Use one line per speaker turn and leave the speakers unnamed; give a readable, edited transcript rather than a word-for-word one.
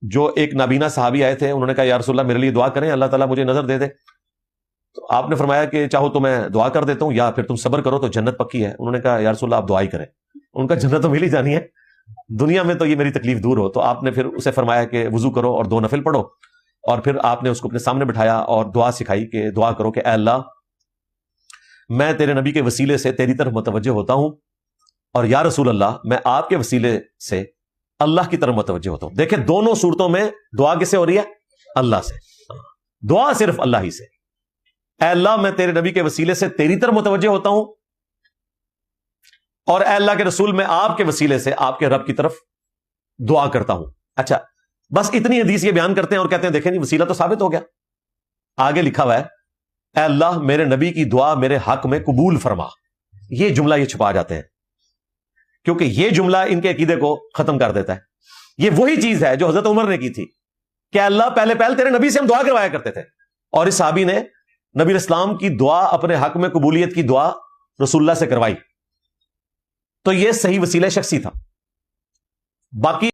جو ایک نابینا صحابی آئے تھے، انہوں نے کہا یا رسول اللہ میرے لیے دعا کریں اللہ تعالیٰ مجھے نظر دے دے. تو آپ نے فرمایا کہ چاہو تو میں دعا کر دیتا ہوں یا پھر تم صبر کرو تو جنت پکی ہے. انہوں نے کہا یا رسول اللہ آپ دعا ہی کریں. ان کا جنت تو مل ہی جانی ہے، دنیا میں تو یہ میری تکلیف دور ہو. تو آپ نے پھر اسے فرمایا کہ وضو کرو اور 2 نفل پڑھو، اور پھر آپ نے اس کو اپنے سامنے بٹھایا اور دعا سکھائی کہ دعا کرو کہ اے اللہ میں تیرے نبی کے وسیلے سے تیری طرف متوجہ ہوتا ہوں، اور یا رسول اللہ میں آپ کے وسیلے سے اللہ کی طرف متوجہ ہوتا ہوں. دیکھیں دونوں صورتوں میں دعا کس سے ہو رہی ہے؟ اللہ سے. دعا صرف اللہ ہی سے. اے اللہ میں تیرے نبی کے وسیلے سے تیری طرف متوجہ ہوتا ہوں، اور اے اللہ کے رسول میں آپ کے وسیلے سے آپ کے رب کی طرف دعا کرتا ہوں. اچھا بس اتنی حدیث یہ بیان کرتے ہیں اور کہتے ہیں دیکھیں وسیلہ تو ثابت ہو گیا. آگے لکھا ہوا ہے اے اللہ میرے نبی کی دعا میرے حق میں قبول فرما. یہ جملہ یہ چھپا جاتے ہیں کیونکہ یہ جملہ ان کے عقیدے کو ختم کر دیتا ہے. یہ وہی چیز ہے جو حضرت عمر نے کی تھی کہ اللہ پہلے تیرے نبی سے ہم دعا کروایا کرتے تھے، اور اس صحابی نے نبی اسلام کی دعا اپنے حق میں قبولیت کی دعا رسول اللہ سے کروائی. تو یہ صحیح وسیلہ شخصی تھا. باقی